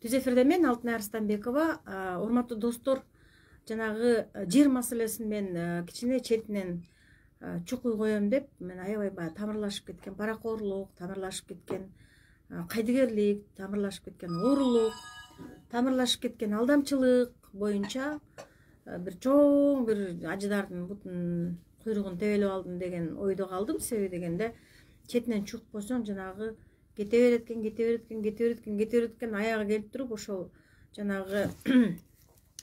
Түз эфирде мен Алтын Арыстанбекова. Урматтуу достор, жанагы жер маселесин мен кичине четинен чукуй коем деп, мен аябай тамырлашып кеткен паракорлук, тамырлашып кеткен кайдыгерлик, тамырлашып кеткен оорулук, тамырлашып кеткен алдамчылык боюнча бир чоң бир ажыдардын бутун куйругун тебелеп алдым деген ойдо калдым. Себеби дегенде четинен чугуп койсоң жанагы кете берет экен, аягы келип туруп ошол жанагы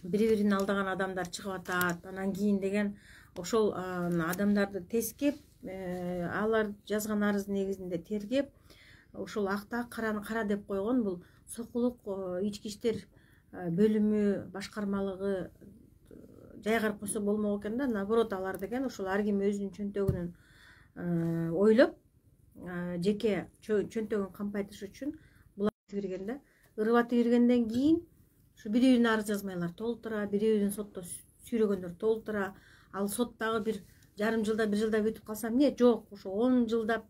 бири-бирин алдаган адамдар чыгып атат. Анан кийин деген ошол адамдарды тескеп, алар жазган арыз негизинде тергеп, ошол акта караны кара деп койгон бул Сокулук ички иштер бөлүмү башкармалыгы жайгарып койсо болмок экен да. Наоборот, алар деген ошол ар ким өзүнүн чөнтөгүнүн ойлоп, жеке чөнтөгүн кампайтыш үчүн булакты кирген да. Ырыбаты киргенден кийин ушу бири-бирин арыз жазмайлар толтура, бири-бирин сотто сүйрөгөндөр толтура. Ал сот дагы бир жарым жылда, бир жылда бүтүп калса эмне? Жок, ошо 10 жылдап,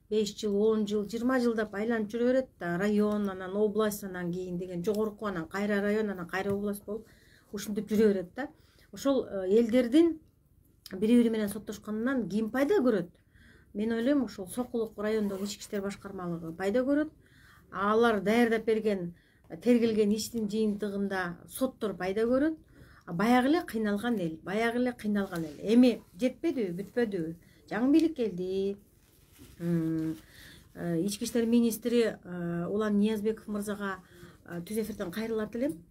5 жыл, 10 жыл, 20 жылдап айланып жүрө берет да. Район, анан область, анан кийин деген жогорку, анан кайра район, анан кайра область болуп ушинтип жүрө берет да. Ошол элдердин бири-бири менен соттошконунан ким пайда көрөт? Мен ойлойм, ошол Сокулук райондогу ички иштер башкармалыгы пайда көрөт. Алар даярдап берген, тергелген иштин жыйынтыгында соттор пайда көрөт. Баягы эле кыйналган эл, Эми жетпедиби, бүтпөдүбү? Жаңы бийлик келди. Ички иштер министри Улан Ниязбеков мырзага түз эфирден кайрылат элем.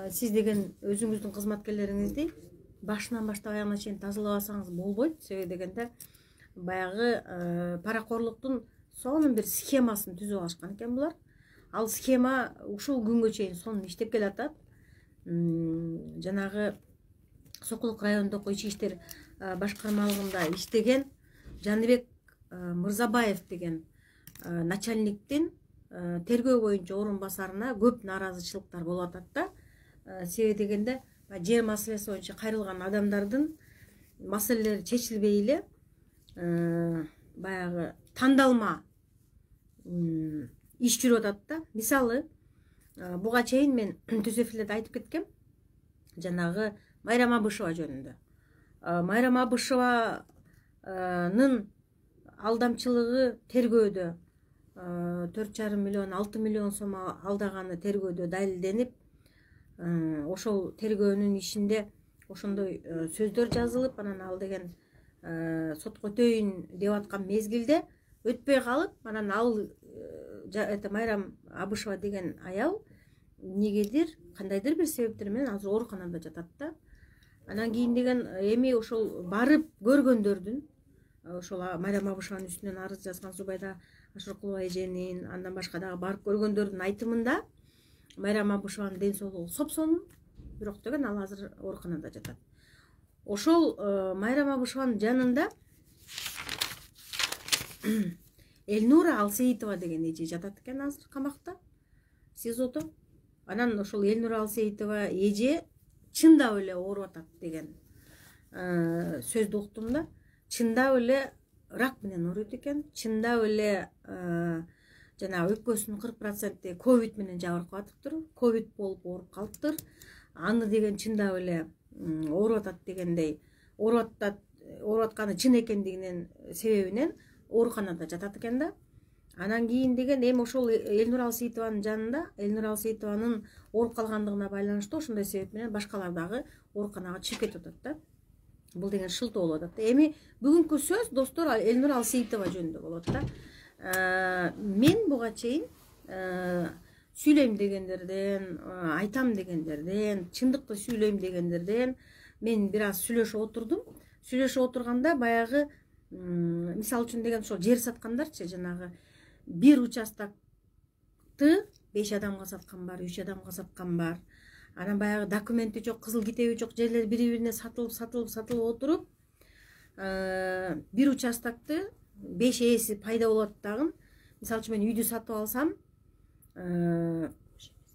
Сиз деген өзүңүздүн кызматкерлериңизди башынан баштап аягына чейин тазалабасаңыз болбойт. Себеби дегенде баягы паракорлуктун сонун бир схемасын түзүп алышкан экен булар. Ал схема ушул күнгө чейин сонун иштеп келатат. Жанагы Сокулук райондогу ички иштер башкармалыгында иштеген Жаныбек Мырзабаев деген начальниктин тергөө боюнча орун басарына көп нааразычылыктар болуп атат да. Себеби дегенде жер маселеси боюнча кайрылган адамдардын маселелери чечилбей эле баягы тандалма иш жүрүп атат да. Мисалы, буга чейин мен түз эфирлерде айтып кеткем, жанагы Майрам Абышева жөнүндө. Майрам Абышеванын алдамчылыгы тергөөдө 4,5 миллион, 6 миллион сом алдаганы тергөөдө далилденип, ошол тергөөнүн ишинде ошондой сөздөр жазылып, анан ал деген сотко өтөйүн деп аткан мезгилде өтпөй калып, анан ал Майрам Абышева деген аял негедир, кандайдыр бир себептер менен азыр ооруканада жатат да. Анан кийин деген эми ошол барып көргөндөрдүн, ошол Майрам Абышеванын үстүнөн арыз жазган Зубайда Ашыркулова эженин, андан башка дагы барып көргөндөрдүн айтымында Майрам Абышеванын ден соолугу сопсонун, бирок деген ал азыр ооруканада жатат. Ошол Майрам Абышеванын жанында Элнура Алсеитова деген эже жатат экен азыр камакта, СИЗОдо. Анан ошол Элнура Алсеитова эже чындап эле ооруп атат деген сөздү уктум да. Чындап эле рак менен ооруйт экен, чындап эле жанагы өпкөсүнүн 40% ковид менен жабыркап атыптыр, ковид болуп ооруп калыптыр. Аны деген чындап эле ооруп атат дегендей, ооруп атканы чын экендигинин себебинен ооруканада жатат экен да. Анан кийин деген эми ошол Элнура Алсеитованын жанында, Элнура Алсеитованын ооруп калгандыгына байланыштуу ошондой себеп менен башкалар дагы ооруканага чыгып кетип атат да. Бул деген шылтоо болуп атат. Эми бүгүнкү сөз достор Элнура Алсеитова жөнүндө болот да. Мен буга чейин сүйлөйм дегендерден, айтам дегендерден, чындыкты сүйлөйм дегендерден мен бир аз сүйлөшүп отурдум. Сүйлөшүп отурганда баягы мисалы үчүн деген ошол жер саткандарчы, жанагы бир участокты 5 адамга саткан бар, 3 адамга саткан бар. Анан баягы документи жок, кызыл китеби жок жерлер бири-бирине сатылып отуруп, бир участокты 5 ээси пайда болот дагы. Мисалы үчүн мен үйдү сатып алсам,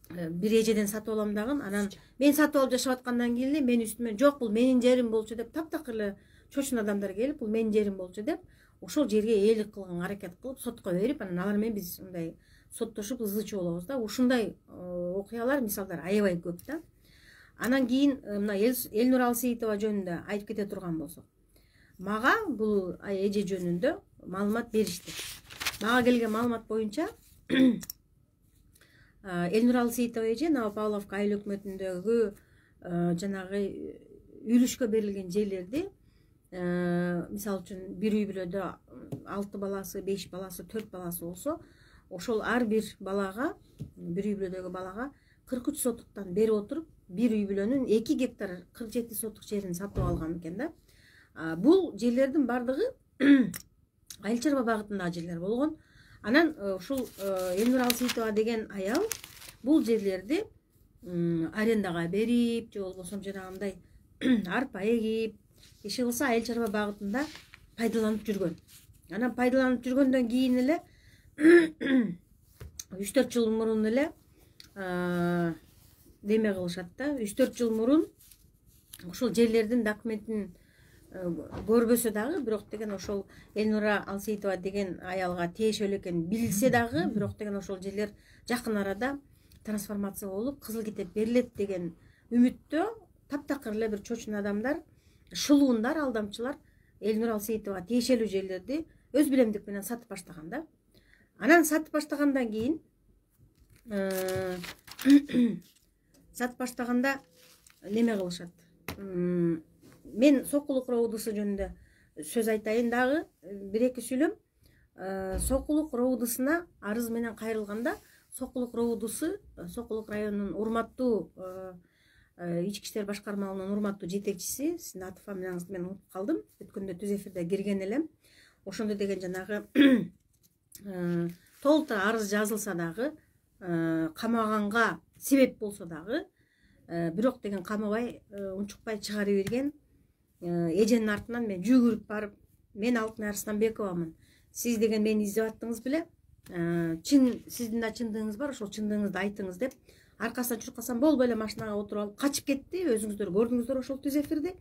бир эжеден сатып алам дагы, анан мен сатып алып жашап аткандан кийин эле мен үстүмө жок, бул менин жерим болчу деп таптакыр эле чочун адамдар келип, бул менин жерим болчу деп ошол жерге ээлик кылганга аракет кылып сотко берип, анан алар менен биз мындай соттошуп ызы чуу болобуз да. Ушундай окуялар, мисалдар аябай көп да. Анан кийин мына Элнур Алсейитова жөнүндө айтып кете турган болсок, мага бул эже жөнүндө маалымат беришти. Мага келген маалымат боюнча Элнур Алсейитова эже Новопавловка айыл өкмөтүндөгү жанагы үйлүшкө берилген жерлерди, мисалы үчүн бир үй бүлөдө 6 баласы, 5 баласы, 4 баласы болсо, ошол ар бир балага, бир үй бүлөдөгү балага 43 сотуктан берип отуруп, бир үй бүлөнүн 2 гектар 47 сотук жерин сатып алган экен да. Бул жерлердин бардыгы айыл чарба багытындагы жерлер болгон. Анан ушул Элнур Алсейитова деген аял бул жерлерди арендага берип, же болбосо жанагындай арпа эгип, иши кылса айыл чарба багытында пайдаланып жүргөн. Анан пайдаланып жүргөндөн кийин эле 3-4 жыл мурун эле деме кылышат да. 3-4 жыл мурун ушул жерлердин документин көрбөсө дагы, бирок деген ошол Элнура Алсейитова деген аялга тиешелүү экенин билсе дагы, бирок деген ошол жерлер жакын арада трансформация болуп кызыл китеп берилет деген үмүттө таптакыр эле бир чочун адамдар, шылуундар, алдамчылар Элнур Алсейитова тиешелүү жерлерди өз билемдик менен сатып баштаган да. Анан сатып баштагандан кийин сатып баштаганда неме кылышат. Мен Сокулук роудусу жөнүндө сөз айтайын дагы, 1-2 сүйлөм. Сокулук роудусуна арыз менен кайрылганда, Сокулук роудусу Сокулук районунун урматтуу ички иштер башкармалыгынын урматтуу жетекчиси, сиздин аты фамилияңызды мен унутуп калдым, өткөндө түз эфирде кирген элем. Ошондо деген жанагы толуктуу арыз жазылса дагы, камаганга себеп болсо дагы, бирок деген камабай, унчукпай чыгарып берген. Эженин артынан мен жүгүрүп барып, мен Алтын Арыстанбековамын. Сиз деген мени издеп аттыңыз беле? Сиздин да чындыгыңыз бар, ошол чындыгыңызды айтыңыз деп, аркасынан чуркасам болбой эле машинага отуруп алып качып кетти. Өзүңүздөр көрдүңүздөр ошол түз эфирди.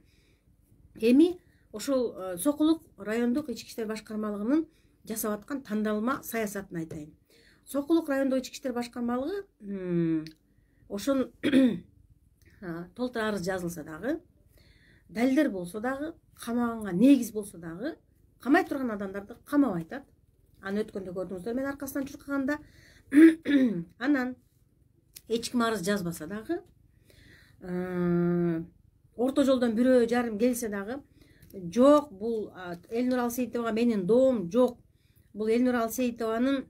Эми ошол Сокулук райондук ички иштер башкармалыгынын жасап аткан тандалма саясатын айтайын. Сокулук райондук ички иштер башкармалыгы ошон толтур арыз жазылса дагы, далилдер болсо дагы, камаганга негиз болсо дагы, камай турган адамдарды камап айтат. Аны өткөндө көрдүңүздөр, мен аркасынан чуркаганда. Анан эч ким арыз жазбаса дагы, орто жолдон бирөө жарым келсе дагы, жок, бул Элнур Алсейитовага менин доом жок. Бул Элнур Алсейитованын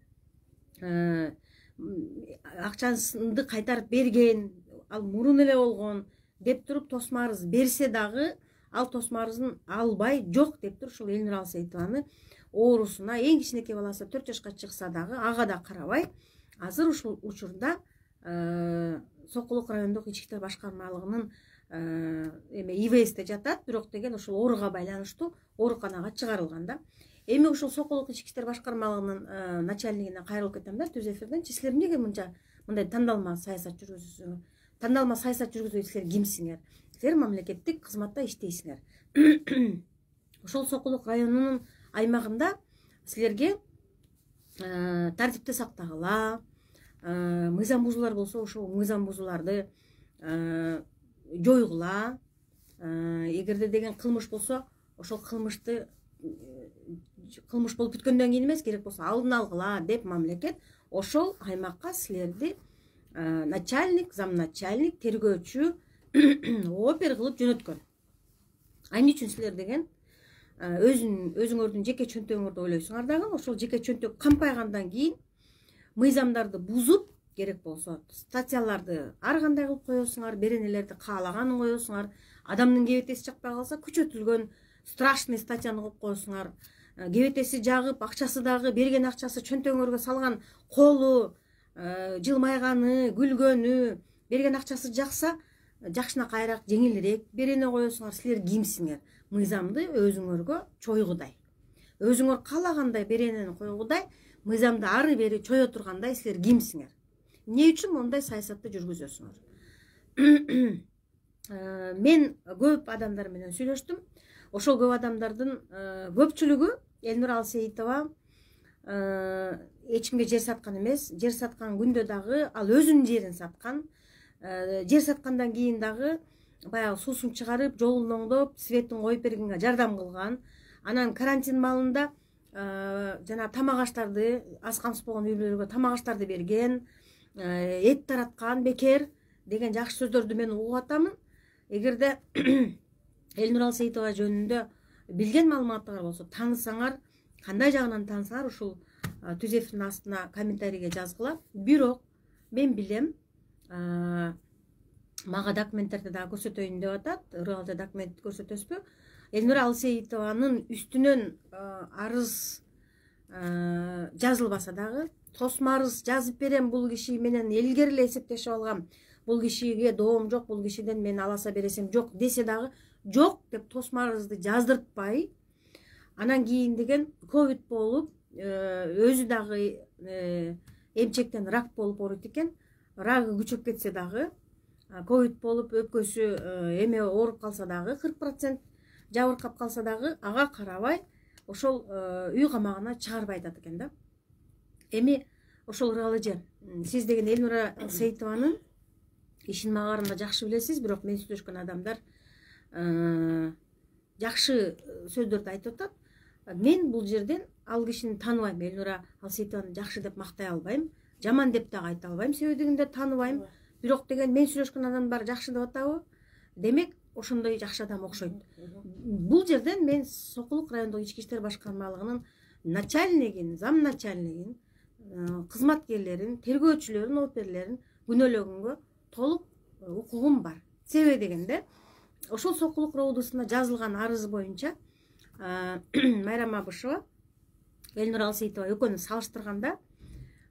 акчасынды кайтарып берген, ал мурун эле болгон деп туруп тосма арыз берсе дагы, ал тосма арызын албай жок деп туруп ушул Элнур Алсейитованы оорусуна, эң кичинекей баласы 4 жашка чыкса дагы ага да карабай, азыр ушул учурда Сокулук райондук ички иштер башкармалыгынын ИВСте жатат, бирок деген ошол ооруга байланыштуу ооруканага чыгарылган да. Эми ушул Сокулук ички иштер башкармалыгынын начальнигине кайрылып кетем да, түз эфирден. Силер эмнеге мындай тандалма саясат жүргүзөсүңөр? Тандалма саясат жүргүзбөй силер кимсиңер? Силер мамлекеттик кызматта иштейсиңер. Ошол Сокулук районунун аймагында силерге тартипти сактагыла, мыйзам бузуулар болсо ошол мыйзам бузууларды жойгула, эгерде деген кылмыш болсо ошол кылмышты кылмыш болуп бүткөндөн кийин эмес, керек болсо алдын алгыла деп мамлекет ошол аймакка силерди начальник, замначальник, тергөөчү, опер кылып жөнөткөн. Эмне үчүн силер деген өзүңөрдүн жеке чөнтөгүңөрдү ойлойсуңар дагы, ошол жеке чөнтөк кампайгандан кийин мыйзамдарды бузуп, керек болсо статьяларды ар кандай кылып коесуңар, беренелерди каалаганын коесуңар, адамдын кебетеси жакпай калса күчөтүлгөн страшный статьяны коюп коесуңар, кебетеси жагып, акчасы дагы берген акчасы чөнтөгүңөргө салган колу, жылмайганы, күлгөнү, берген акчасы жакса, жакшына кайраак, жеңилирээк берене коесуңар. Силер кимсиңер? Мыйзамды өзүңөргө чойгудай, өзүңөр каалагандай беренени койгудай, мыйзамды ары бери чое тургандай силер кимсиңер? Эмне үчүн мондай саясатты жүргүзөсүңөр? Мен көп адамдар менен сүйлөштүм. Ошол көп адамдардын көпчүлүгү Элнур Алсейитова эч кимге жер саткан эмес. Жер саткан күндө дагы ал өзүнүн жерин саткан. Жер саткандан кийин дагы баягы суусун чыгарып, жолун оңдоп, светин коюп бергенге жардам кылган. Анан карантин маалында жана тамак аштарды, аз камсыз болгон үй бүлөлөргө тамак аштарды берген, эт тараткан бекер деген жакшы сөздөрдү мен угуп атамын. Эгерде Элнур Алсейитова жөнүндө билген маалыматтар болсо, таанысаңар, кандай жагынан таанысаңар, ушул түз эфирдин астына комментарийге жазгыла. Бирок мен билем, мага документтерди дагы көрсөтөйүн деп атат. Ыргалда документ көрсөтөсүзбү? Элнура Алсейитованын үстүнөн арыз жазылбаса дагы, тосма арыз жазып берем, бул киши менен илгери эле эсептешип алгам, бул кишиге доом жок, бул кишиден мен аласа бересем жок десе дагы, жок деп тосма арызды жаздыртпай, анан кийин деген ковид болуп, өзү дагы эмчектен рак болуп ооруйт экен. Рагы күчөп кетсе дагы, ковид болуп өпкөсү эме ооруп калса дагы, 40% жабыркап калса дагы, ага карабай ошол үй камагына чыгарбай атат экен да. Эми ошол ыргалы же, сиз деген Элнура Алсейитованын ишин магарында жакшы билесиз, бирок мен сүйлөшкөн адамдар жакшы сөздөрдү айтып атат. Мен бул жерден ал кишини тааныбайм. Элнура Алсейитованы жакшы деп мактай албайм, жаман деп дагы айта албайм, себебинде тааныбайм. Бирок деген мен сүйлөшкөн адамдар жакшы деп атабы? Демек, ошондой жакшы адам окшойт. Бул жерден мен Сокулук райондук ички иштер башкармалыгынын начальнигин, зам начальнигин, кызматкерлерин, тергөөчүлөрүн, оперлерин күнөөлөгөнгө толук укугум бар. Себеби дегенде, ошол Сокулук роодусуна жазылган арыз боюнча Майрам Абышева, Элнура Алсейитова экөөнү салыштырганда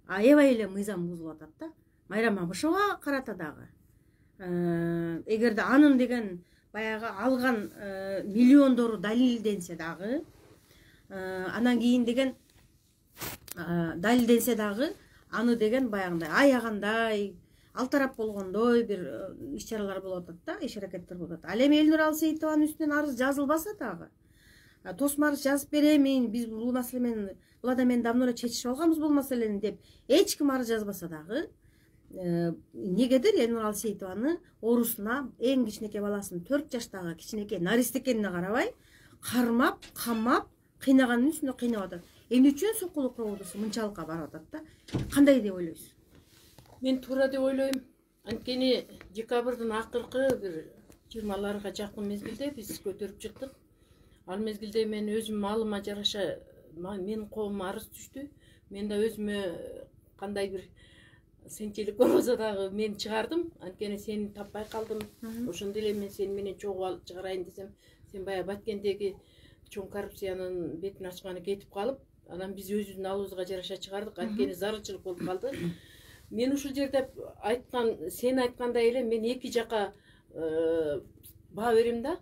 аябай эле мыйзам бузулуп атат да. Майрам Абышевага карата дагы, эгерде анын деген баягы алган миллиондору далилденсе дагы, анан кийин деген далилденсе дагы, аны деген баягындай аягандай, алтарап болгондой бир иш-чаралар болуп атат да, иш-аракеттер болуп атат. Ал эми Элнура Алсейитованын үстүнөн арыз жазылбаса дагы, тосма арыз жазып беремин, биз бул маселе менен, бул адам менен давно эле чечишип алганбыз бул маселени деп эч ким арыз жазбаса дагы, негедир Элнура Алсейитованы оорусуна эң кичинекей баласынын 4 жаштагы кичинекей нарист экенине карабай, кармап, камап, кыйнаганын үстүнө кыйнап атат. Эмне үчүн Сокулук роодусу мынчалыкка барып атат да? Кандай деп ойлойсуз? Мен туура деп ойлойм. Анткени декабрдын акыркы бир 20-ларга жакын мезгилде биз көтөрүп чыктык. Ал мезгилде мен өзүм маалыма жараша менин коомума арыз түштү. Мен да өзүмө кандай бир сенчелик болбосо дагы мен чыгардым. Анткени сени таппай калдым. Ошондо эле мен сени менен чогуу алып чыгарайын десем, сен баягы Баткендеги чоң коррупциянын бетин ачканы кетип калып, анан биз өзүбүздүн алыбызга жараша чыгардык. Анткени зарылчылык болуп калды. Мен ушул жерде айткан, сен айткандай эле мен эки жака баа берем да.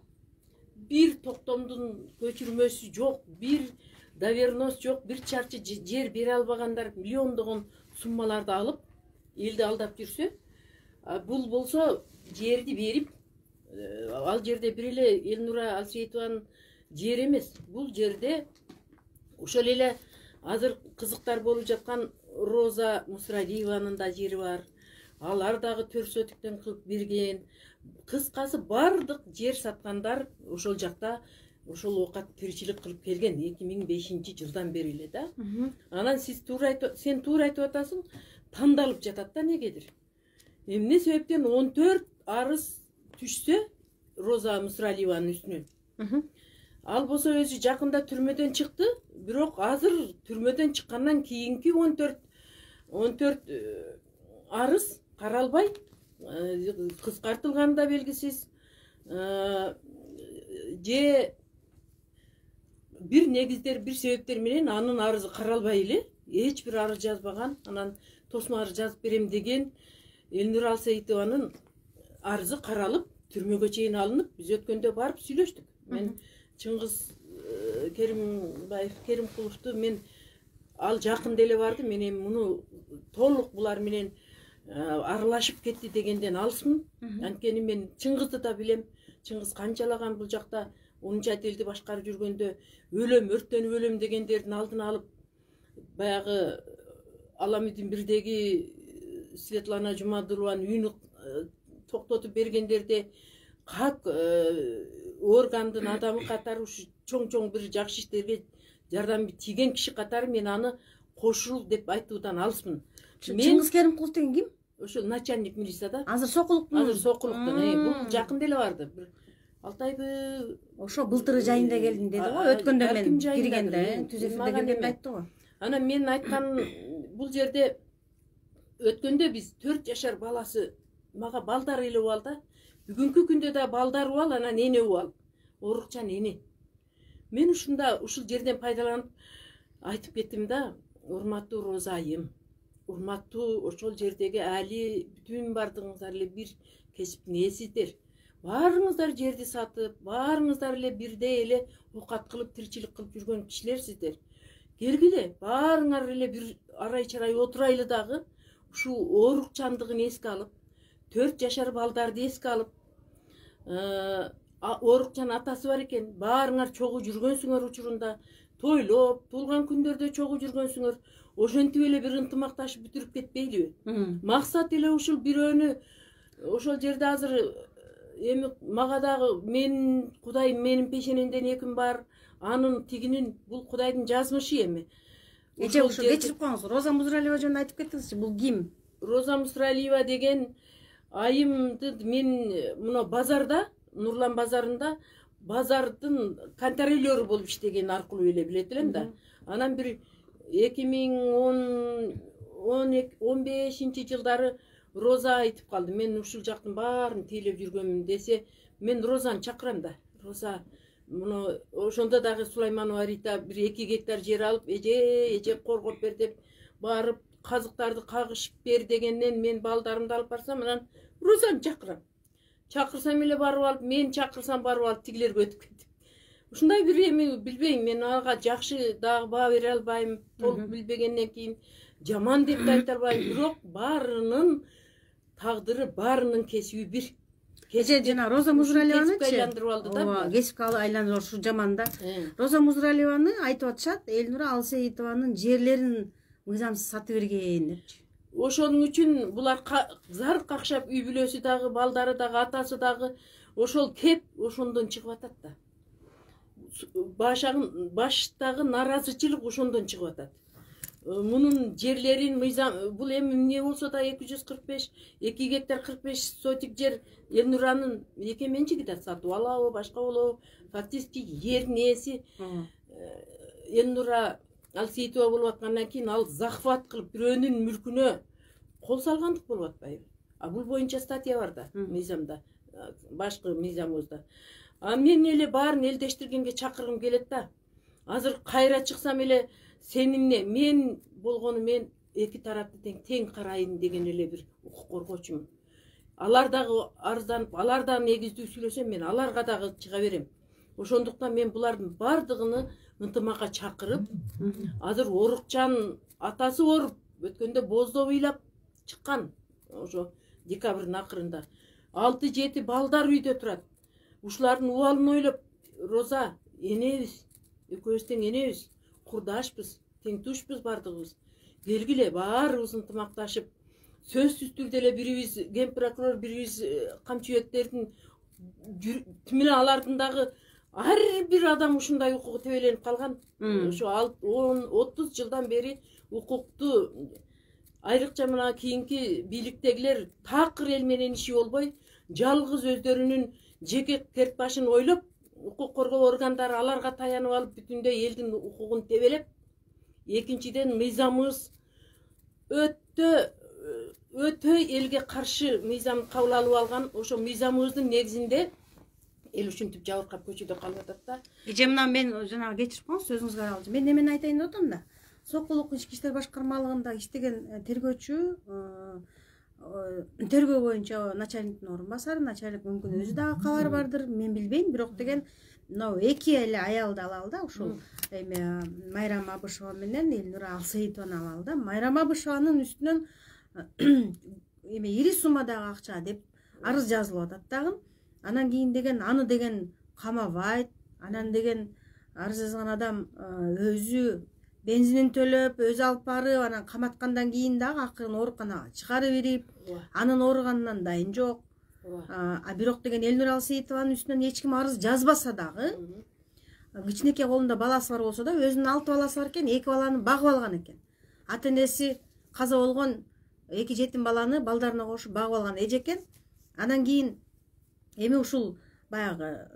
Бир токтомдун көчүрмөсү жок, бир доверенность жок, бир чарчы жер бере албагандар миллиондогон суммаларды алып, элди алдап жүрсө, бул болсо жерди берип, ал жерде бир эле Элнура Алсейитованын жери эмес, бул жерде ошол эле азыр кызыктар болуп жаткан Роза Мусралиеванын да жери бар. Алар дагы 4 сотиктен кылып берген. Кыскасы бардык жер саткандар ошол жакта ошол оокат тиричилик кылып келген 2005-жылдан бери эле да. Анан сен туура айтып атасың, тандалып жатат да негедир. Эмне себептен 14 арыз түшсө Роза Мусралиеванын үстүнөн. Ал болсо өзү жакында түрмөдөн чыкты, бирок азыр түрмөдөн чыккандан кийинки 14 арыз каралбай, кыскартылганы да белгисиз. Же бир негиздер, бир себептер менен анын арызы каралбай эле, эч бир арыз жазбаган, анан тосма арыз жазып берем деген Элнура Алсейитованын арызы каралып, түрмөгө чейин алынып, биз өткөндө барып сүйлөштүк. Мен Чыңгыз Керимкуловду мен ал жакын деле барды, мен эми муну толук булар менен аралашып кетти дегенден алысмын. Анткени мен Чыңгызды да билем. Чыңгыз канчалаган бул жакта 10 элди башкарып жүргөндө өлөм, өрттөнүп өлөм дегендердин алдын алып, баягы Аламидин бирдеги Светлана Жумадулованын үйүн токтотуп бергендерде как органдын адамы катары ушу чоң бир жакшы иштерге жардам тийген киши катары мен аны кошул деп айтуудан алыспын. Чыңгыз Керимкулов деген ким? Ошо начальник милицияда. Азыр Сокулуктун. Бул жакын деле барды. Бир 6 айбы ошо былтыры жайында келдим деди го. Өткөндө мен киргенде, түзөтүндө келгенде айтты го. Ана мен айткан бул жерде өткөндө биз 4 жашар баласы мага балдар эле убал да. Бүгүнкү күндө да балдар убал, анан эне убал. Орукчан эне. Мен ушул жерден пайдаланып айтып кеттим да, урматтуу Роза айым, урматтуу ошол жердеги али бүтүн бардыгыңыздар эле бир кесиптин ээсиздер. Баарыңыздар жерди сатып, баарыңыздар эле бирдей эле окат кылып, тиричилик кылып жүргөн кишилерсиздер. Келгиле, баарыңар эле бир арай-чарай отурайлы дагы ушул орукчандыгын эске алып, 4 жашар балдарды эске алып, орукчан атасы бар экен, баарыңар чогуу жүргөнсүңөр учурунда, тойлоп, туулган күндөрдө чогуу жүргөнсүңөр, ошентип эле бир ынтымакташып бүтүрүп кетпейлиби? Максат эле ушул бирөөнү ошол жерде азыр эми мага дагы мен Кудайым менин пешенемден эким бар, анын тигинин бул Кудайдын жазмышы эми. Эже ошо кечирип коюңуз. Роза Музралиева жөнүндө айтып кеттиңизчи, бул ким? Роза Музралиева деген айымды мен мына базарда, Нурлан базарында базардын контролеру болуп иштеген аркылуу эле билет элем да. Анан бир 2015 жылдары Роза айтып калды. Мен ушул жактын баарын тейлеп жүргөнмүн десе, мен Розаны чакырам да. Роза муну ошондо дагы Сулайманова Рита бир 2 гектар жер алып, эже коргоп бер деп барып казыктарды кагышып бер дегенден мен балдарымды алып барсам, анан Розаны чакырам. Чакырсам эле барып алып, мен чакырсам барып алып тигилерге өтүп кетип. Ушундай бир эми билбейм, мен ага жакшы дагы баа бере албайм, толук билбегенден кийин жаман деп да айта албайм, бирок баарынын тагдыры, баарынын кесиби бир. Эже жана Роза Музралиеваны айландырып алды да. Кесипке айландырып ушу жаманда. Роза Музралиеваны айтып атышат, Элнура Алсейитованын жерлерин мыйзамсыз сатып берген депчи. Ошонун үчүн булар зар какшап, үй бүлөсү дагы, балдары дагы, атасы дагы ошол кеп ошондон чыгып атат да. Баштагы наразычылык ошондон чыгып атат. Мунун жерлерин мыйзам, бул эми эмне болсо да 245, 2 гектар 45 сотик жер Элнуранын эки менчиги да сатып алабы, башка болобу. Фактически жердин ээси Элнура Алсейитова болуп аткандан кийин ал захват кылып бирөөнүн мүлкүнө кол салгандык болуп атпайбы? Бул боюнча статья бар да мыйзамда, башкы мыйзамыбызда. Мен эле баарын элдештиргенге чакыргым келет да. Азыр кайра чыксам эле сенинне мен болгону мен эки тарапты тең карайын деген эле бир укук коргоочумун. Алар дагы арызданып, алар дагы негиздүү сүйлөсө, мен аларга дагы чыга берем. Ошондуктан мен булардын бардыгыны ынтымакка чакырып, азыр Орукчан атасы оруп, өткөндө боздо ыйлап чыккан, ошо декабрдын акырында. 6-7 балдар үйдө турат. Ушулардын убалын ойлоп, Роза, энебиз, экөөбүз тең энебиз, курдашпыз, тең тушпуз бардыгыбыз. Келгиле, баарыбыз ынтымакташып, сөзсүз түрдө эле бирибиз ген прокурор, бирибиз камчыбектердин менен алардын дагы ар бир адам ушундай укугу тебеленип калган. Ошо 10-30 жылдан бери укукту айрыкча мына кийинки бийликтегилер такыр эл менен иши болбой, жалгыз өздөрүнүн жеке керт башын ойлоп, укук коргоо органдары аларга таянып алып, бүтүндөй элдин укугун тебелеп, экинчиден мыйзамыбыз өтө элге каршы мыйзам кабыл алып алган. Ошо мыйзамыбыздын негизинде эл ушинтип жабыркап көчөдө калып атат да. Эже мына мен жанагы кечирип коюңуз, сөзүңүзгө аралашып. Мен эмени айтайын деп атам да. Сокулук ички иштер башкармалыгында иштеген тергөөчү, тергөө боюнча начальниктин орун басары, начальник мүмкүн өзү дагы кабар бардыр, мен билбейм, бирок деген мына эки эле аялды алалы да, ушул эме Майрам Абышева менен Элнура Алсейитованы алалы да. Майрам Абышеванын үстүнөн эме ири суммадагы акча деп арыз жазылып атат дагы. Анан кийин деген аны деген камабайт, анан деген арыз жазган адам өзү бензинин төлөп, өзү алып барып, анан каматкандан кийин дагы акырын ооруканага чыгарып берип, анын ооруганынан дайын жок. А бирок деген Элнура Алсейитованын үстүнөн эч ким арыз жазбаса дагы, кичинекей колунда баласы бар болсо да, өзүнүн 6 баласы бар экен, 2 баланы багып алган экен. Ата энеси каза болгон 2 жетим баланы балдарына кошуп багып алган эжекен. Анан кийин эми ушул баягы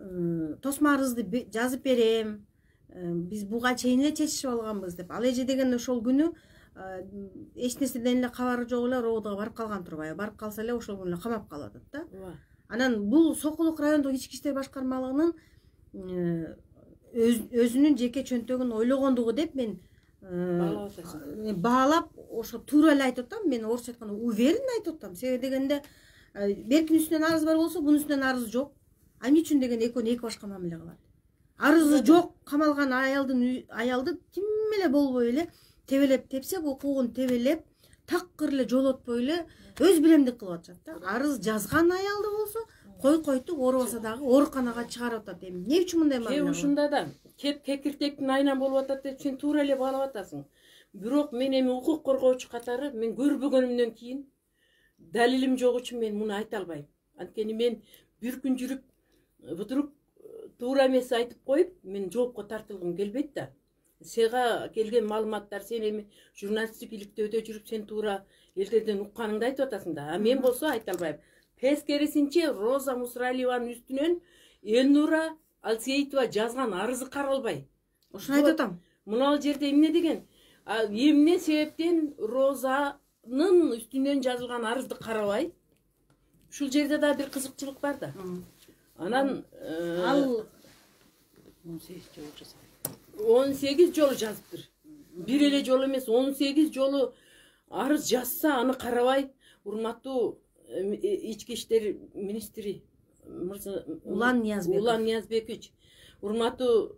тосма арызды жазып берем, биз буга чейин эле чечишип алганбыз деп. Ал эже деген ошол күнү эч нерседен эле кабары жок эле РОВДго барып калган турбайбы? Барып калса эле ошол күнү эле камап калып атат да. Анан бул Сокулук райондук ички иштер башкармалыгынын өзүнүн жеке чөнтөгүн ойлогондугу деп мен баалап ошо туура эле айтып атам. Мен орусча айтканда уверенно айтып атам. Себеби дегенде беркинин үстүнөн арыз бар болсо, бунун үстүнөн арыз жок. А эмне үчүн деген экөөнү эки башка мамиле кылат? Арызы жок камалган аялды ким эле болбой эле тебелеп тепсе, укугун тебелеп, такыр эле жолотпой эле өз билемдик кылып атышат да. Арыз жазган аялды болсо, койтук оорубаса дагы ооруканага чыгарып атат. Эми эмне үчүн мындай мамиле? Ушунда да кеп кекиртектин айнан болуп атат деп сен туура эле баалап атасың. Бирок мен эми укук коргоочу катары мен көрбөгөнүмдөн кийин далилим жок үчүн мен муну айта албайм. Анткени мен бир күн жүрүп бутуруп туура эмес айтып коюп, мен жоопко тартылгым келбейт да. Сага келген маалыматтар, сен эми журналисттик иликтөөдө жүрүп, сен туура элдерден укканыңды айтып атасың да. А мен болсо айта албайм. Тескерисинче Роза Мусралиеванын үстүнөн Элнура Алсейитова жазган арызы каралбай. Ошону айтып атам. Мына жерде эмне деген? Эмне себептен Розанын үстүнөн жазылган арызды карабай? Ушул жерде да бир кызыкчылык бар да. Анан ал 18 жолу жазыптыр. Бир эле жолу эмес, 18 жолу арыз жазса, аны карабай, урматтуу ички иштер министри Улан Ниязбекович, урматтуу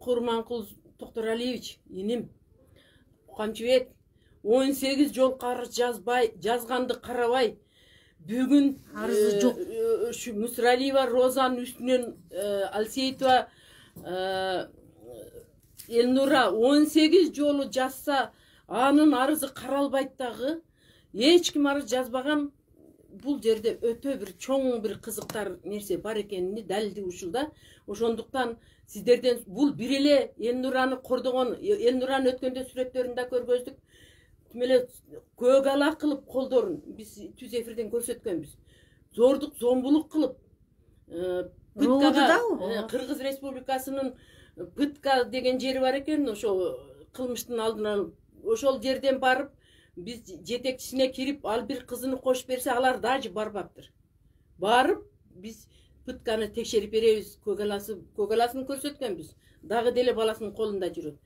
Курманкул Токторалиевич, иним Камчыбек 18 жол арыз жазганды карабай, бүгүн арызы жок. Мусралиева Розанын үстүнөн Алсейитова Элнура 18 жолу жазса, анын арызы каралбайт дагы, эч ким арыз жазбаган. Бул жерде өтө бир чоң бир кызыктар нерсе бар экенини далилдиги ушул да. Ошондуктан сиздерден бул бир эле Элнураны кордогон, Элнураны өткөндө сүрөттөрүн да көргөздүк. Тим эле көк ала кылып колдорун биз түз эфирден көрсөткөнбүз. Зордук, зомбулук кылып Пыткага, Кыргыз Республикасынын Пытка деген жери бар экен, ошо кылмыштын алдын алып, ошол жерден барып биз жетекчисине кирип, ал бир кызыны кошуп берсе, алар даже барбаптыр. Барып биз Пытканы текшерип беребиз, көк аласын көрсөткөнбүз. Дагы деле баласынын колунда жүрөт.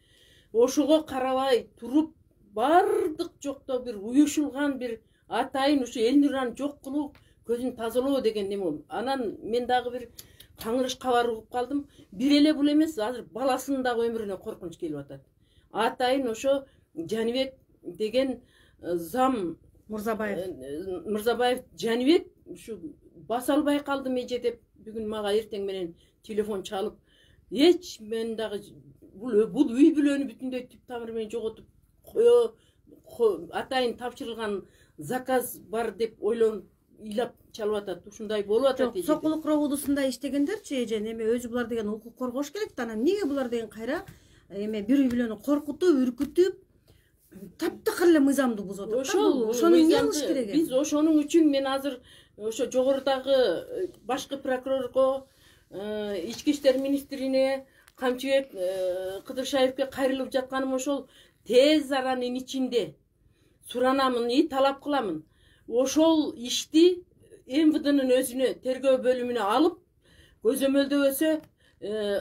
Ошого карабай туруп, бардык жокто бир уюшулган бир атайын ушу Элнураны жок кылуу, көзүн тазалоо деген неме болду. Анан мен дагы бир каңырыш кабар угуп калдым. Бир эле бул эмес, азыр баласынын дагы өмүрүнө коркунуч келип атат. Атайын ошо Жаныбек деген зам Мырзабаев Жаныбек ушу баса албай калдым эже деп бүгүн мага эртең менен телефон чалып, эч мен дагы бул үй бүлөнү бүтүндөй түп тамыры менен жоготуп атайын тапшырылган заказ бар деп ойлонуп ыйлап чалып атат. Ушундай болуп атат эже. Сокулук РОВДсунда иштегендерчи эже эме өзү булар деген укук коргош керек да. Анан эмнеге булар деген кайра эме бир үй бүлөнү коркутуп, үркүтүп, таптакыр эле мыйзамды бузуп атат да. Ошону эмне кылыш керек? Биз ошонун үчүн мен азыр ошо жогорудагы башкы прокурорго, ички иштер министрине, Камчыбек Кыдыршаевке кайрылып жатканым ошол. Тез аранын ичинде суранамын, талап кыламын. Ошол ишти МВДнын өзүнө, тергөө бөлүмүнө алып, көзөмөлдөбөсө,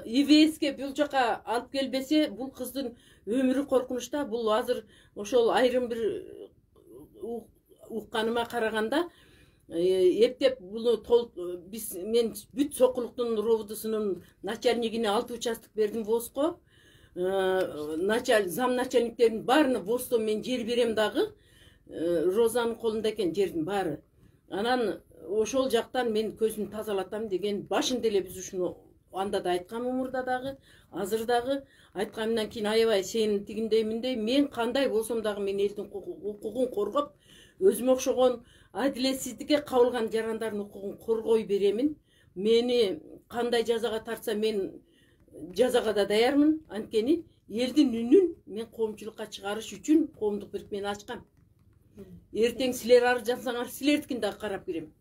ИВСке бул жака алып келбесе, бул кыздын өмүрү коркунучта. Бул азыр ошол айрым бир укканыма караганда, эптеп буну мен бүт Сокулуктун РОВДсунун начальнигине 6 участок бердим ВОЗко. Зам начальниктердин баарына ВОЗдо мен жер берем дагы. Розанын колунда экен жердин баары. Анан ошол жактан мен көзүн тазалатам деген башында эле биз ушуну анда да айткам, умурда дагы, азыр дагы айтканымдан кийин аябай сен тигиндей миндей, мен кандай болсом дагы мен элдин укугун коргоп, өзүмө окшогон адилетсиздикке кабылган жарандардын укугун коргой беремин. Мени кандай жазага тартса мен жазага да даярмын. Анткени элдин үнүн мен коомчулукка чыгарыш үчүн коомдук бирикмени ачкам. Эртең силер ары жатсаңар, силердикин дагы карап берем.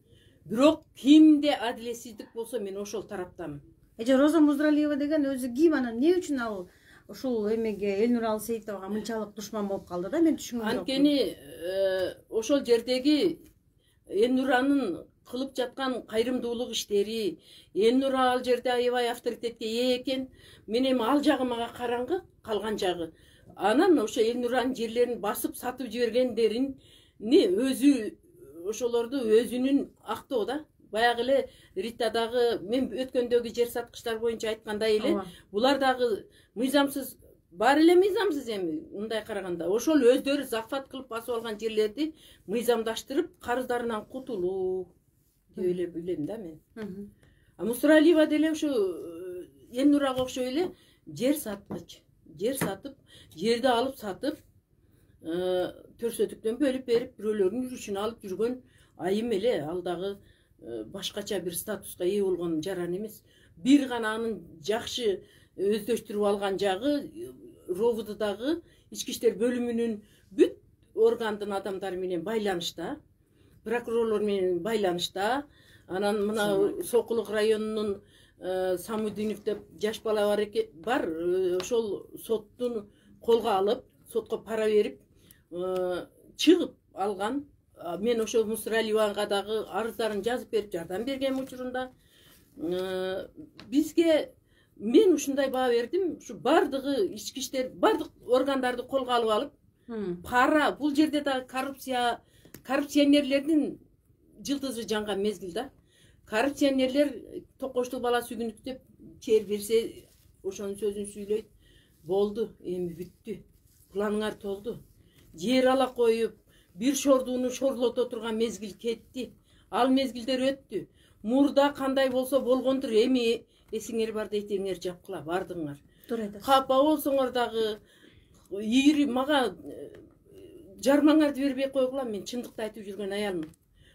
Бирок кимде адилетсиздик болсо мен ошол тараптамын. Эже Роза Музралиева деген өзү ким, анан эмне үчүн ал ушул эмеге Элнур Алсейитовага мынчалык душман болуп калды да, мен түшүнгөм жок. Анткени ошол жердеги Элнуранын кылып жаткан кайрымдуулук иштери, Элнура ал жерде аябай авторитетке ээ экен. Мен эми ал жагы мага караңгы, калган жагы. Анан ошо Элнуранын жерлерин басып сатып жибергендерин өзү ошолорду өзүнүн актоо да. Баягы эле Ритадагы мен өткөндөгү жер саткычтар боюнча айткандай эле, булар дагы мыйзамсыз, бар эле мыйзамсыз эми мындай караганда. Ошол өздөрү захват кылып басып алган жерлерди мыйзамдаштырып, карыздарынан кутулуу деп эле билем да мен. А Мусралиева деле ошо Элнурага окшой эле жер саткыч. Жер сатып, жерди алып сатып, төрсөтүктөн бөлүп берип, бирөөлөрдүн жүрүшүн алып жүргөн айым эле. Ал дагы башкача бир статуска ээ болгон жаран эмес. Бир гана анын жакшы өздөштүрүп алган жагы РОВДдагы ички иштер бөлүмүнүн бүт органдын адамдары менен байланышта, прокурорлор менен байланышта. Анан мына Сокулук районунун Самудинов деп жаш бала бар, ошол соттун колго алып, сотко пара берип чыгып алган. Мен ошол Мусралиевага дагы арыздарын жазып берип жардам берген учурунда бизге мен ушундай баа бердим. Ушу бардыгы ички иштер, бардык органдарды колго алып пара, бул жерде дагы коррупционерлердин жылдызы жанган мезгил да. Коррупционерлер токоштуу бала сүйгүнүк деп чейир берсе, ошонун сөзүн сүйлөйт. Болду, эми бүттү. Планыңар толду. Жер ала коюп, бир шордууну шорлото турган мезгил кетти. Ал мезгилдер өттү. Мурда кандай болсо болгондур, эми эсиңер бар дейтеңер жапкыла, бардыңар. Капа болсоңор дагы мага жармаңарды бербей койгула, мен чындыкты айтып жүргөн аялмын.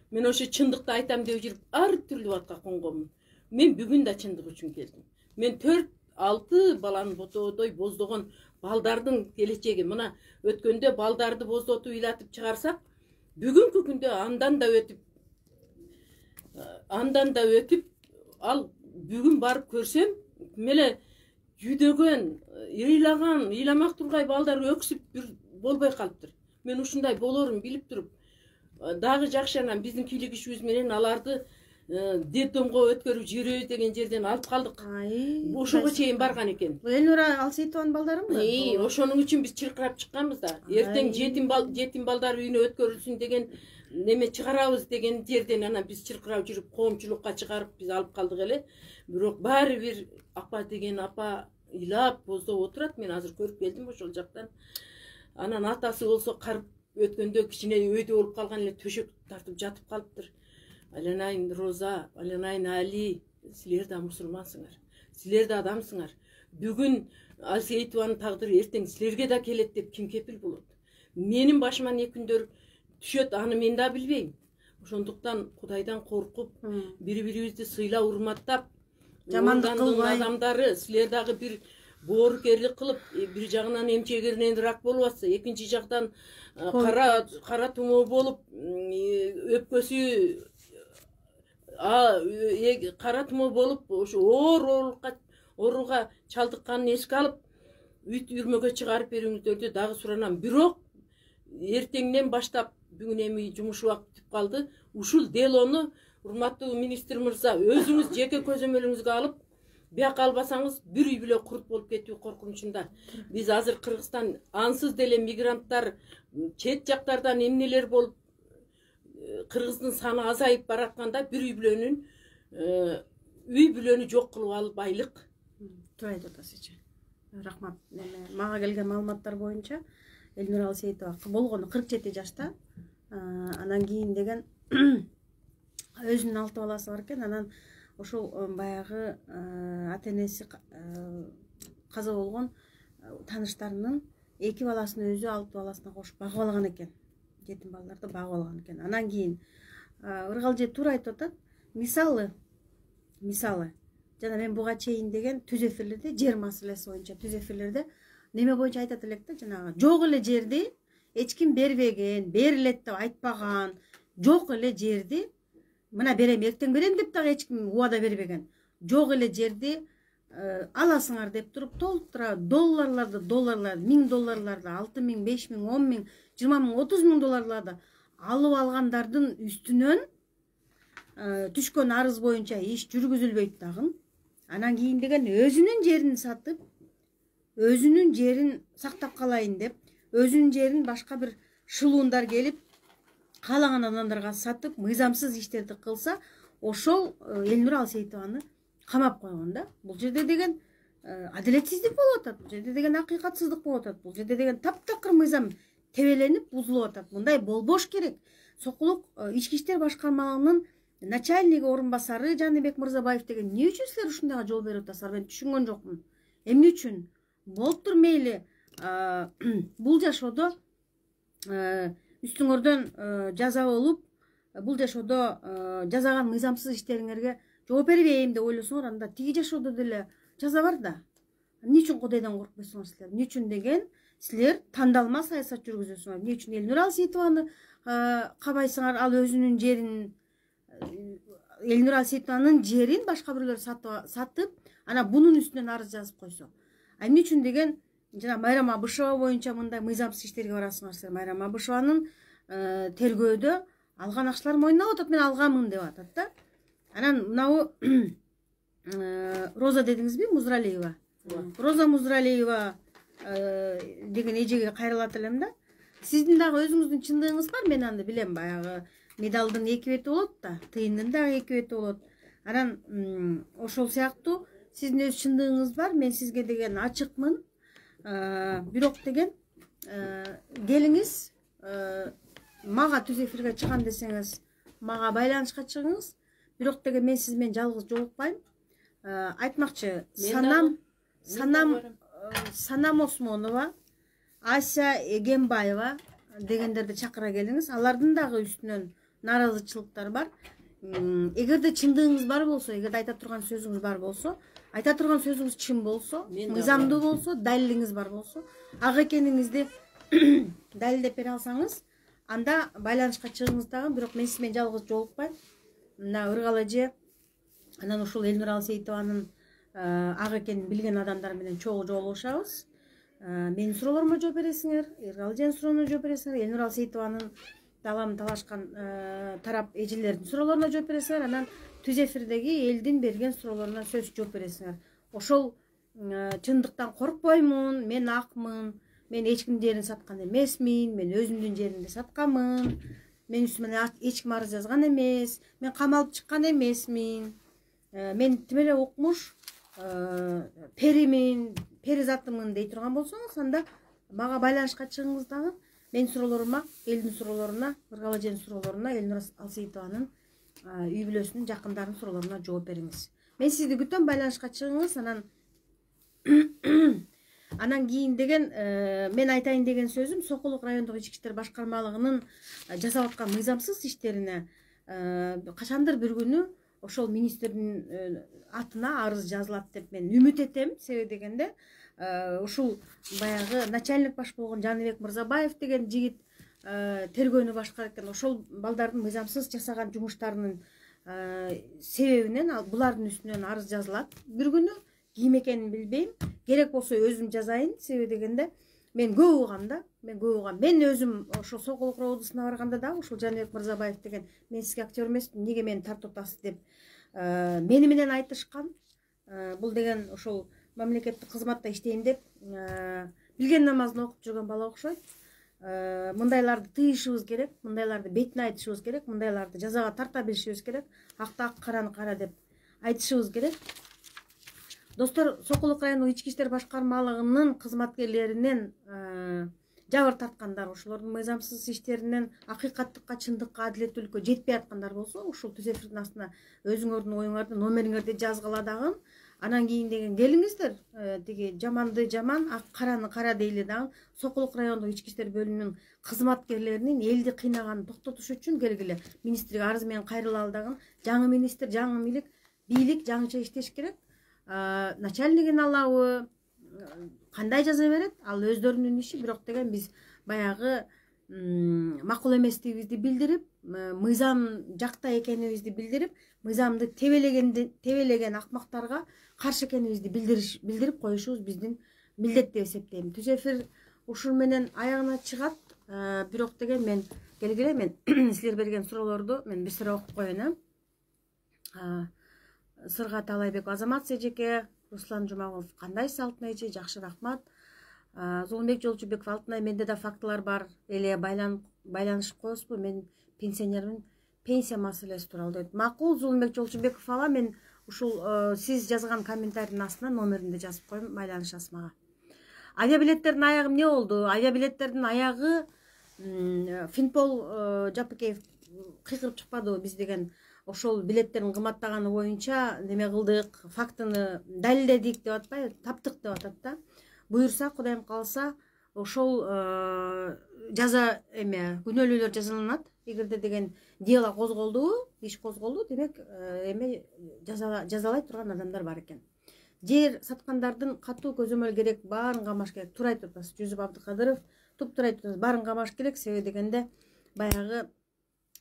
Мен ошо чындыкты айтам деп жүрүп ар түрлүү батка конгонмун. Мен бүгүн да чындык үчүн келдим. Мен 4-6 баланы ботоодой боздогон балдардын келечеги. Мына өткөндө балдарды боздотуп ыйлатып чыгарсак, бүгүнкү күндө андан да өтүп, ал бүгүн барып көрсөм, меле жүдөгөн, ыйламак тургай балдар өксүп болбой калыптыр. Мен ушундай болорун билип туруп, дагы жакшы анан биздин бийлик ишибиз менен аларды детдомго өткөрүп жиберебиз деген жерден алып калдык. Ошого чейин барган экен. Элнура Алсейитованын балдарымбы? Ошонун үчүн биз чыркырап чыкканбыз да. Эртең жетим балдар үйүнө өткөрүлсүн деген неме чыгарабыз деген жерден анан биз чыркырап жүрүп коомчулукка чыгарып биз алып калдык эле. Бирок баары бир апа деген апа ыйлап боздоп отурат. Мен азыр көрүп келдим ошол жактан. Анан атасы болсо карып өткөндө кичине өйдө болуп калган эле, төшөк тартып жатып калыптыр. Аленайн Роза, Аленайн Али, силер да мусулмансыңар. Силер да адамсыңар. Бүгүн Алсейитованын тагдыры эртең силерге да келет деп ким кепил болот? Менин башыма не күндөр түшөт, аны мен да билбейм. Ошондуктан Кудайдан коркуп, бири-бирибизди сыйлап, урматтап, жамандык кылбай адамдары, силер дагы бир боорукерлик кылып, бир жагынан эмчегиринен рак болуп атса, экинчи жактан кара тумоо болуп, өпкөсү кара тумоо болуп, ошо ооруга чалдыкканын эске алып, үйт үйрмөгө чыгарып берүүңүздөрдү дагы суранам. Бирок эртеңден баштап бүгүн эми жумуш убакыт бүтүп калды. Ушул делону урматтуу министр мырза өзүңүз жеке көзөмөлүңүзгө алып, бияка албасаңыз бир үй бүлө курт болуп кетүү коркунучунда. Биз азыр Кыргызстан ансыз деле мигранттар чет жактардан эмнелер болуп Кыргыздын саны азайып баратканда бир үй бүлөнү жок кылып алып айлык. Туура айтып атасыз. Рахмат. Мага келген маалыматтар боюнча Элнура Алсейитова болгону 47 жашта. Анан кийин деген өзүнүн 6 баласы бар экен. Анан ошол баягы ата энеси каза болгон тааныштарынын 2 баласын өзү алып баласына кошуп багып алган экен. Жетим балдарды багып алган экен. Анан кийин Ыргал эже туура айтып атат. Мисалы жана мен буга чейин деген түз эфирлерде жер маселеси боюнча түз эфирлерде неме боюнча айтат элек да, жанагы жок эле жерди эч ким бербеген, берилет деп айтпаган, жок эле жерди мына берем, эртең берем деп дагы эч ким убада бербеген. Жок эле жерди аласыңар деп туруп толтура долларларды, 1000 долларларды, 6000, 5000, 10000, 20000, 30000 долларларды алып алгандардын үстүнөн түшкөн арыз боюнча иш жүргүзүлбөйт дагы. Анан кийин деген өзүнүн жерин сатып, өзүнүн жерин сактап калайын деп, өзүнүн жерин башка бир шылуундар келип каалаган адамдарга сатып, мыйзамсыз иштерди кылса, ошол Элнур Алсейитованы камап койгон да. Бул жерде деген адилетсиздик болуп атат. Бул жерде деген акыйкатсыздык болуп атат. Бул жерде деген таптакыр мыйзам тебеленип, бузулуп атат. Мындай болбош керек. Сокулук ички иштер башкармалыгынын начальниги орун басары Жаныбек Мырзабаев деген эмне үчүн силер ушундайга жол берип атасыздар? Мен түшүнгөн жокмун. Эмне үчүн? Болуптур мейли бул жашоодо үстүңөрдөн жаза болуп, бул жашоодо жасаган мыйзамсыз иштериңерге жооп бербейм деп ойлосоңор, анда тиги жашоодо деле жаза бар да. Эмне үчүн Кудайдан коркпойсуңар силер? Эмне үчүн деген силер тандалма саясат жүргүзөсүңөр? Эмне үчүн Элнур Алсейитованы кабайсыңар? Ал өзүнүн жерин, Элнур Алсейитованын жерин башка бирлер сатып, ана бунун үстүнөн арыз жазып койсо. Эмне үчүн деген жана Майрам Абышева боюнча мындай мыйзамсыз иштерге барасыңар силер? Майрам Абышеванын тергөөдө алган акчалар мойнуна атат, мен алганмын деп атат да. Анан мынабу Роза дедиңизби, Музралиева? Роза Музралиева деген эжеге кайрылат элем да. Сиздин дагы өзүңүздүн чындыгыңыз бар, мен аны билем. Баягы медалдын 2 бети болот да, тыйындын дагы 2 бети болот. Анан ошол сыяктуу сиздин өз чындыгыңыз бар, мен сизге деген ачыкмын. Бирок деген келиңиз, мага түз эфирге чыгам десеңиз, мага байланышка чыгыңыз. Бирок деген мен сиз менен жалгыз жолукпайм. Айтмакчы, Санам Осмонова, Ася Эгембаева дегендерди чакыра келиңиз. Алардын дагы үстүнөн нааразычылыктар бар. Эгерде чындыгыңыз бар болсо, эгерде айта турган сөзүңүз бар болсо, айта турган сөзүңүз чын болсо, мыйзамдуу болсо, далилиңиз бар болсо, ак экениңизди далилдеп бере алсаңыз, анда байланышка чыгыңыз дагы. Бирок мен сиз менен жалгыз жолукпайм. Мына Ыргал эже, анан ушул Элнур Алсейитованын ак экенин билген адамдар менен чогуу жолугушабыз. Менин суроолорума жооп бересиңер, Ыргал эженин сурооруна жооп бересиңер, Элнур Алсейитованын талам талашкан тарап эжелердин суроолоруна жооп бересиңер, анан түз эфирдеги элдин берген суроолоруна сөз жооп бересиңер. Ошол чындыктан коркпоймун, мен акмын, мен эч кимдин жерин саткан эмесмин, мен өзүмдүн жеримди сатканмын, мен үстүмө эч ким арыз жазган эмес, мен камалып чыккан эмесмин, мен тим эле укмуш перимин, перизатымын дей турган болсоңуз, анда мага байланышка чыгыңыз дагы. Менин суроолорума, элдин суроолоруна, Ыргал эженин суроолоруна, Элнур Алсейитованын үй бүлөсүнүн жакындарынын суроолоруна жооп бериңиз. Мен сизди күтөм, байланышка чыгыңыз. Анан кийин деген мен айтайын деген сөзүм, Сокулук райондук ички иштер башкармалыгынын жасап аткан мыйзамсыз иштерине качандыр бир күнү ошол министрдин атына арыз жазылат деп мен үмүт этем. Себеби дегенде ушул баягы начальник баш болгон Жаныбек Мырзабаев деген жигит тергөөнү башкарат экен. Ошол балдардын мыйзамсыз жасаган жумуштарынын себебинен булардын үстүнөн арыз жазылат. Бир күнү ким экенин билбейм. Керек болсо өзүм жазайын. Себеби дегенде мен көп угам да. Мен өзүм ошол Сокулук роодусуна барганда да ошол Жаныбек Мырзабаев деген мен сизге актер эмесмин, эмнеге мени тартып атасыз деп мени менен айтышкан. Бул деген ошол мамлекеттик кызматта иштейм деп билген намазын окуп жүргөн бала окшойт. Мындайларды тыйышыбыз керек, мындайларды бетине айтышыбыз керек, мындайларды жазага тарта билишибиз керек, акты ак, караны кара деп айтышыбыз керек. Достор, Сокулук райондук ички иштер башкармалыгынын кызматкерлеринен жабыр тарткандар, ошолордун мыйзамсыз иштеринен акыйкаттыкка, чындыкка, адилеттүүлүккө жетпей аткандар болсо, ушул түз эфирдин астына өзүңөрдүн оюңарды, номериңерди жазгыла дагы. Анан кийин деген келиңиздер, тиги жаманды жаман, ак караны кара дейли дагы. Сокулук райондук ички иштер бөлүмүнүн кызматкерлеринин элди кыйнаганын токтотуш үчүн келгиле министрге арыз менен кайрылалы дагы. Жаңы министр, жаңы бийлик жаңыча иштеш керек. Начальнигин алабы, кандай жаза берет, ал өздөрүнүн иши. Бирок деген биз баягы макул эместигибизди билдирип, мыйзам жакта экенибизди билдирип, мыйзамды тебелеген акмактарга каршы экенибизди билдирип коюшубуз биздин милдет деп эсептейм. Түз эфир ушул менен аягына чыгат. Бирок деген мен келгиле, мен силер берген суроолорду мен бир сыра окуп коеюн. Сыргат Алайбек Азамат Сежеке, Руслан Жумагулов кандайсыз Алтынай эже? Жакшы, рахмат. Зулумбек Жолчубеков, Алтынай, менде да фактылар бар, эле байланышып коесузбу? Мен пенсионермин, пенсия маселеси тууралуу дейт. Макул, Зулумбек Жолчубеков ала, мен ушул сиз жазган комментарийдин астына номеринди жазып коем, байланышасыз мага. Авиабилеттердин аягы эмне болду? Авиабилеттердин аягы Финпол Жапыкеев кыйкырып чыкпадыбы? Биз деген ошол билеттердин кымбаттаганы боюнча неме кылдык, фактыны далилдедик деп атпайбы, таптык деп атат да. Буюрса, Кудайым калса, ошол жаза күнөөлүүлөр жазаланат. Эгерде деген дело козголду, иш козголду, демек жазалай турган адамдар бар экен. Жер саткандардын катуу көзөмөл керек, баарын камаш керек. Туура айтып атасыз, Жүзүп Абдыкадыров, туптуура айтып атасыз, баарын камаш керек. Себеби дегенде баягы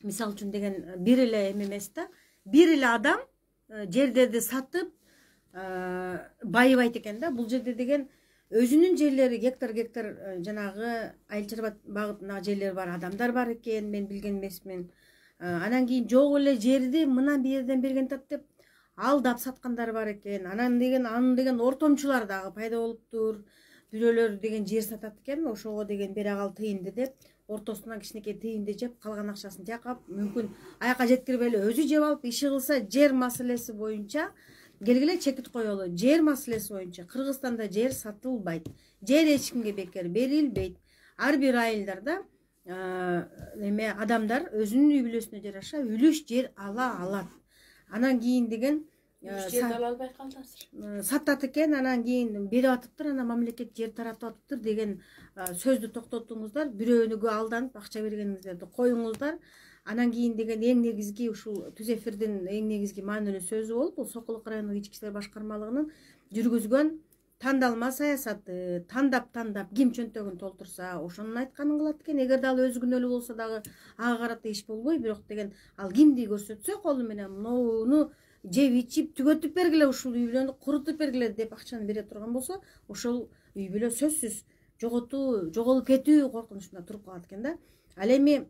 мисал үчүн деген бир эле эмес да, бир эле адам жерлерди сатып байыбайт экен да. Бул жерде деген өзүнүн жерлери гектар жанагы Айыл чарба багытындагы жерлери бар адамдар бар экен, мен билген эмесмин. Анан кийин жок эле жерди мына бир жерден берген тат деп алдап саткандар бар экен. Анан деген ортомчулар дагы пайда болуптур. Бирөөлөр деген жер сатат экен, ошого деген бере кал тыйынды деп, ортосунан кичинекей тыйынды жеп, калган акчасын жакап, мүмкүн аяка жеткирбей эле өзү жеп алып иши кылса, жер маселеси боюнча келгиле чекит коелу. Жер маселеси боюнча Кыргызстанда жер сатылбайт. Жер эч кимге бекер берилбейт. Ар бир айылдарда адамдар өзүнүн үй бүлөсүнө жараша үлүш жер ала алат. Анан кийин деген жерди ала албай калды азыр. Сатат экен, анан кийин берип атыптыр, анан мамлекет жер таратып атыптыр деген сөздү токтотуңуздар. Бирөөнүгө алданып акча бергениңиздерди коюңуздар. Анан кийин деген эң негизги ушул түз эфирдин эң негизги маанилүү сөзү болуп, бул Сокулук райондук ички иштер башкармалыгынын жүргүзгөн тандалма саясаты. Тандап ким чөнтөгүн толтурса, ошонун айтканын кылат экен. Эгерде ал өзү күнөөлүү болсо дагы ага карата иш болбой, бирок деген ал кимди көрсөтсө колу менен муну жеп ичип түгөтүп бергиле, ушул үй бүлөнү курутуп бергиле деп акчаны бере турган болсо, ошол үй бүлө сөзсүз жоголуп кетүү коркунучуна туруп калат экен да. Ал эми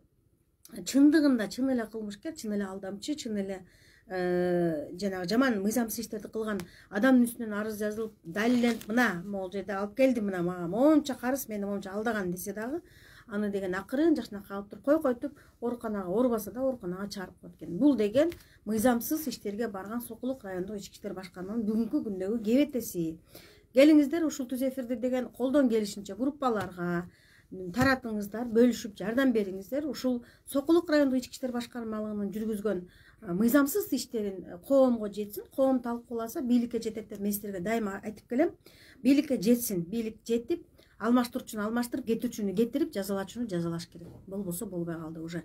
чындыгында чын эле кылмышкер, чын эле алдамчы, чын эле жанагы жаман мыйзамсыз иштерди кылган адамдын үстүнөн арыз жазылып, далилденип, мына могул жерде алып келди, мына мага монча карыз, мени монча алдаган десе дагы, аны деген акырын жакшынакай алып туруп койтуп, ооруканага оорубаса да ооруканага чыгарып коет экен. Бул деген мыйзамсыз иштерге барган Сокулук райондук ички иштер башкармалыгынын бүгүнкү күндөгү кебетеси. Келиңиздер ушул түз эфирди деген колдон келишинче группаларга таратыңыздар, бөлүшүп жардам бериңиздер. Ушул Сокулук райондук ички иштер башкармалыгынын жүргүзгөн мыйзамсыз иштерин коомго жетсин. Коом талкууласа, бийликке жетет деп мен силерге дайыма айтып келем. Бийликке жетсин, бийлик жетип, алмаштырчуну алмаштырып, кетүүчүнү кетирип, жазалачуну жазалаш керек. Болбосо болбой калды уже.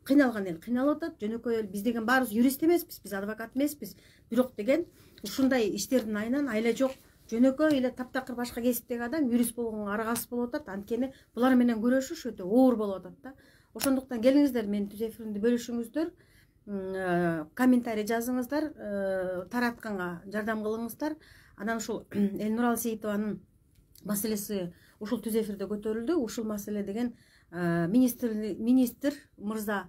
Кыйналган эл кыйналып атат, жөнөкөй эл. Биз деген баарыбыз юрист эмеспиз, биз адвокат эмеспиз. Бирок деген ушундай иштердин айынан айла жок жөнөкөй эле таптакыр башка кесиптеги адам юрист болгонго аргасыз болуп атат. Анткени булар менен күрөшүш өтө оор болуп атат да. Ошондуктан келиңиздер, менин түз эфиримди бөлүшүңүздөр, комментарий жазыңыздар, таратканга жардам кылыңыздар. Анан ушул Элнур Алсейитованын маселеси ушул түз эфирде көтөрүлдү. Ушул маселе деген министр мырза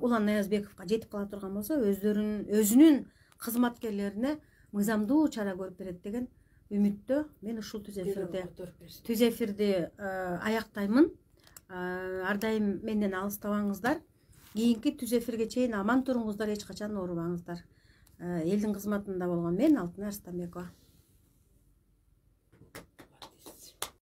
Улан Наязбековго жетип кала турган болсо, өзүнүн кызматкерлерине мыйзамдуу чара көрүп берет деген үмүттө мен ушул түз эфирди аяктаймын. Ар дайым менден алыстабаңыздар. Кийинки түз эфирге чейин аман туруңуздар, эч качан оорубаңыздар. Элдин кызматында болгон мен Алтынай Арстанбекова.